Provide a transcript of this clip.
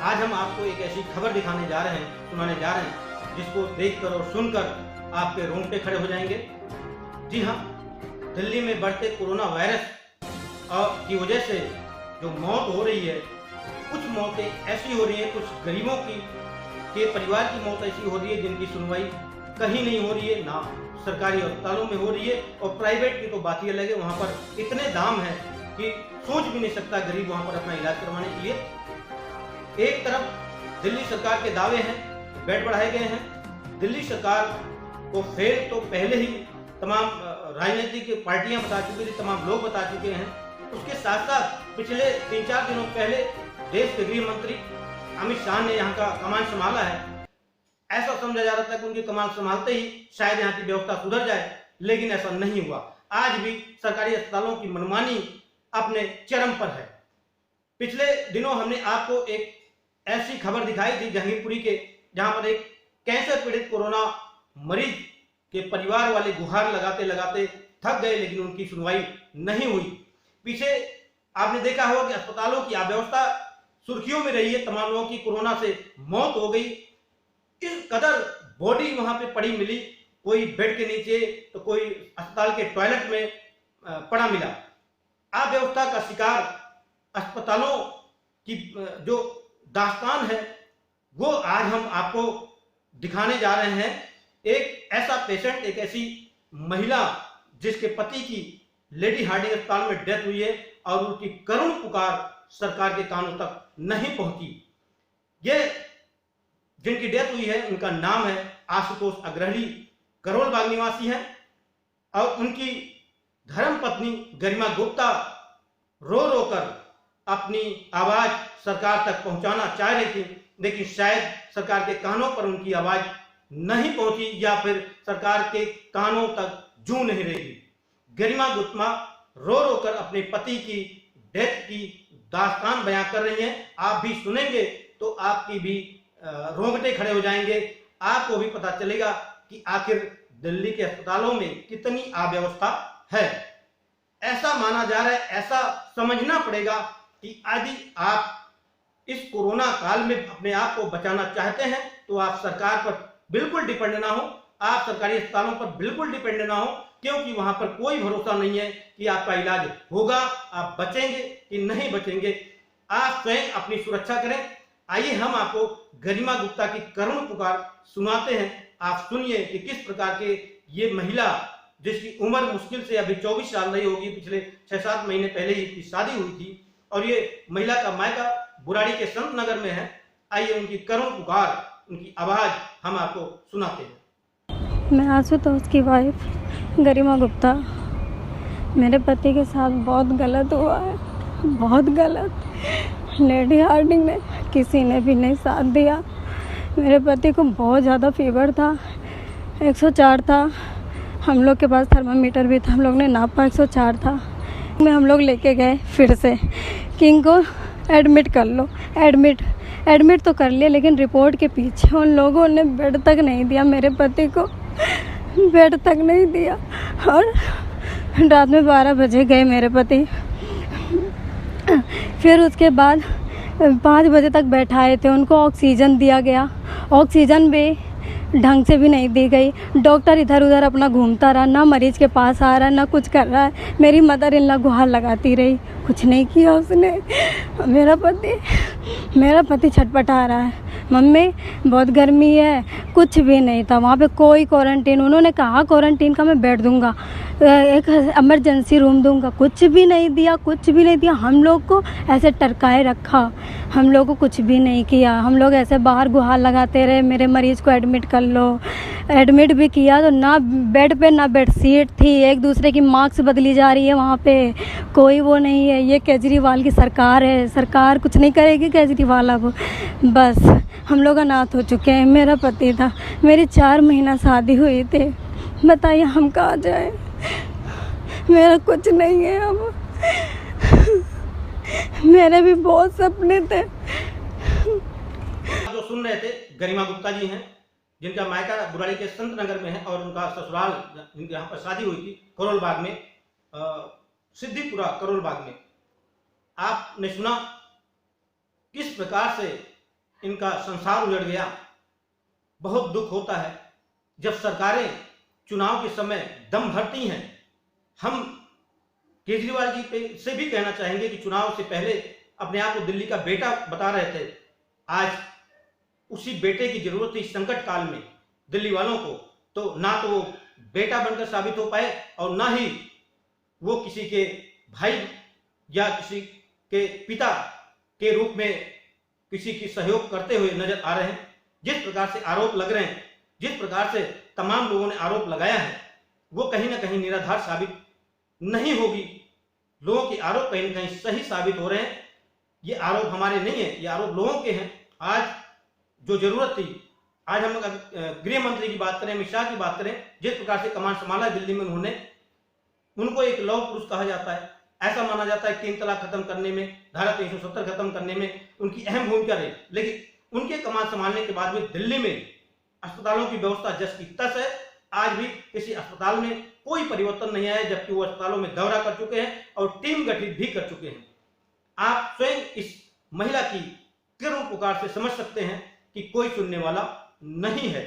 आज हम आपको एक ऐसी खबर दिखाने जा रहे हैं, सुनाने जा रहे हैं, जिसको देखकर और सुनकर आपके रोंगटे खड़े हो जाएंगे। जी हाँ, दिल्ली में बढ़ते कोरोना वायरस की वजह से जो मौत हो रही है, कुछ मौतें ऐसी हो रही हैं, कुछ गरीबों के परिवार की मौत ऐसी हो रही है जिनकी सुनवाई कहीं नहीं हो रही है, ना सरकारी अस्पतालों में हो रही है, और प्राइवेट की तो बात ही अलग है। वहाँ पर इतने दाम हैं कि सोच भी नहीं सकता गरीब वहाँ पर अपना इलाज करवाने के लिए। एक तरफ दिल्ली सरकार के दावे हैं, बेड बढ़ाए गए हैं। दिल्ली सरकार को फेल तो पहले ही तमाम राजनीतिक पार्टियां बता चुकी थी, तमाम लोग बता चुके हैं। उसके साथ साथ पिछले 3-4 दिनों पहले देश के गृह मंत्री अमित शाह ने यहाँ का कमान संभाला है। ऐसा समझा जा रहा था कि उनकी कमान संभालते ही शायद यहाँ की व्यवस्था सुधर जाए, लेकिन ऐसा नहीं हुआ। आज भी सरकारी अस्पतालों की मनमानी अपने चरम पर है। पिछले दिनों हमने आपको एक ऐसी खबर दिखाई थी जहांगीरपुरी के, जहां पर एक कैंसर पीड़ित कोरोना मरीज के परिवार वाले गुहार लगाते लगाते थक गए, लेकिन उनकी सुनवाई नहीं हुई। पीछे आपने देखा होगा कि अस्पतालों की अव्यवस्था सुर्खियों में रही है, तमाम लोगों की कोरोना से मौत हो गई। इस कदर बॉडी वहां पे पड़ी मिली, कोई बेड के नीचे तो कोई अस्पताल के टॉयलेट में पड़ा मिला। अव्यवस्था का शिकार अस्पतालों की जो दास्तान है वो आज हम आपको दिखाने जा रहे हैं। एक ऐसा पेशेंट, एक ऐसी महिला जिसके पति की लेडी हार्डिंग अस्पताल में डेथ हुई है और उनकी करुण पुकार सरकार के कानों तक नहीं पहुंची। ये जिनकी डेथ हुई है उनका नाम है आशुतोष अग्रहणी, करोल बाग निवासी हैं, और उनकी धर्मपत्नी गरिमा गुप्ता रो रो कर अपनी आवाज सरकार तक पहुंचाना चाह रही थी, लेकिन शायद सरकार के कानों पर उनकी आवाज नहीं पहुंची, या फिर सरकार के कानों तक जू नहीं रही। गरिमा गुप्ता रो रो कर अपने पति की डेथ की दास्तान बयां कर रही हैं। आप भी सुनेंगे तो आपकी भी रोंगटे खड़े हो जाएंगे। आपको भी पता चलेगा कि आखिर दिल्ली के अस्पतालों में कितनी अव्यवस्था है। ऐसा माना जा रहा है, ऐसा समझना पड़ेगा कि यदि आप इस कोरोना काल में अपने आप को बचाना चाहते हैं तो आप सरकार पर बिल्कुल डिपेंड ना हो, आप सरकारी अस्पतालों पर बिल्कुल डिपेंड ना हो, क्योंकि वहां पर कोई भरोसा नहीं है कि आपका इलाज होगा, आप बचेंगे कि नहीं बचेंगे। आप स्वयं अपनी सुरक्षा करें। आइए हम आपको गरिमा गुप्ता की करुण पुकार सुनाते हैं। आप सुनिए कि किस प्रकार के ये महिला, जिसकी उम्र मुश्किल से अभी 24 साल रही होगी, पिछले 6-7 महीने पहले ही इसकी शादी हुई थी, और ये महिला का मायका बुराड़ी के संत नगर में है। आइए उनकी करुण पुकार, उनकी आवाज हम आपको सुनाते हैं। मैं आशुतोष की वाइफ गरिमा गुप्ता। मेरे पति के साथ बहुत गलत हुआ है, बहुत गलत। लेडी हार्डिंग ने किसी ने भी नहीं साथ दिया। मेरे पति को बहुत ज़्यादा फीवर था, 104 था। हम लोग के पास थर्मामीटर भी था, हम लोग ने नापा 104 था। में हम लोग लेके गए फिर से कि इनको एडमिट कर लो। एडमिट तो कर लिया, लेकिन रिपोर्ट के पीछे उन लोगों ने बेड तक नहीं दिया। मेरे पति को बेड तक नहीं दिया, और रात में 12 बजे गए मेरे पति। फिर उसके बाद 5 बजे तक बैठाए थे, उनको ऑक्सीजन दिया गया, ऑक्सीजन भी ढंग से भी नहीं दी गई। डॉक्टर इधर उधर अपना घूमता रहा, ना मरीज के पास आ रहा है, ना कुछ कर रहा है। मेरी मदर इन लॉ गुहार लगाती रही, कुछ नहीं किया उसने। मेरा पति छटपटा रहा है, मम्मी बहुत गर्मी है। कुछ भी नहीं था वहाँ पे, कोई क्वारंटीन। उन्होंने कहा क्वारंटीन का मैं बेड दूंगा, एक इमरजेंसी रूम दूंगा, कुछ भी नहीं दिया, कुछ भी नहीं दिया। हम लोग को ऐसे टरकाए रखा, हम लोग को कुछ भी नहीं किया। हम लोग ऐसे बाहर गुहार लगाते रहे, मेरे मरीज़ को एडमिट कर लो। एडमिट भी किया तो ना बेड पे ना बेडशीट थी, एक दूसरे की मास्क बदली जा रही है वहाँ पे, कोई वो नहीं है। ये केजरीवाल की सरकार है, सरकार कुछ नहीं करेगी केजरीवाल। अब बस हम लोग अनाथ हो चुके हैं। मेरा पति था, मेरी 4 महीना शादी हुई थी, बताइए हम कहाँ जाए। मेरा कुछ नहीं है अब। मेरे भी बहुत सपने थे। जो सुन रहे थे गरिमा गुप्ता जी हैं, जिनका मायका बुराड़ी के संत नगर में है, और उनका ससुराल जिनके यहाँ पर शादी हुई थी करोल बाग में, सिद्धिपुरा करोल बाग में। आपने सुना किस प्रकार से इनका संसार उजड़ गया। बहुत दुख होता है जब सरकारें चुनाव के समय दम भरती हैं। हम केजरीवाल जी पे से भी कहना चाहेंगे कि चुनाव से पहले अपने आप को दिल्ली का बेटा बता रहे थे। आज उसी बेटे की जरूरत थी इस संकट काल में दिल्ली वालों को। तो ना तो वो बेटा बनकर साबित हो पाए और ना ही वो किसी के भाई या किसी के पिता के रूप में किसी की सहयोग करते हुए नजर आ रहे हैं। जिस प्रकार से आरोप लग रहे हैं, जिस प्रकार से तमाम लोगों ने आरोप लगाया है, वो कहीं ना कहीं निराधार साबित नहीं होगी। लोगों के आरोप कहीं ना कहीं सही साबित हो रहे हैं। ये आरोप हमारे नहीं है, ये आरोप लोगों के हैं। आज जो जरूरत थी, आज हम गृह मंत्री की बात करें, अमित शाह की बात करें, जिस प्रकार से कमान संभाला दिल्ली में उन्होंने, उनको एक लौह पुरुष कहा जाता है। ऐसा माना जाता है 3 तलाक खत्म करने में, धारा 370 खत्म करने में उनकी अहम भूमिका रही। लेकिन उनके कमान संभालने के बाद भी दिल्ली में अस्पतालों की व्यवस्था जस की तस है। आज भी किसी अस्पताल में कोई परिवर्तन नहीं आया, जबकि वो अस्पतालों में दौरा कर चुके हैं और टीम गठित भी कर चुके हैं। आप स्वयं इस महिला की करुण पुकार से समझ सकते हैं कि कोई सुनने वाला नहीं है।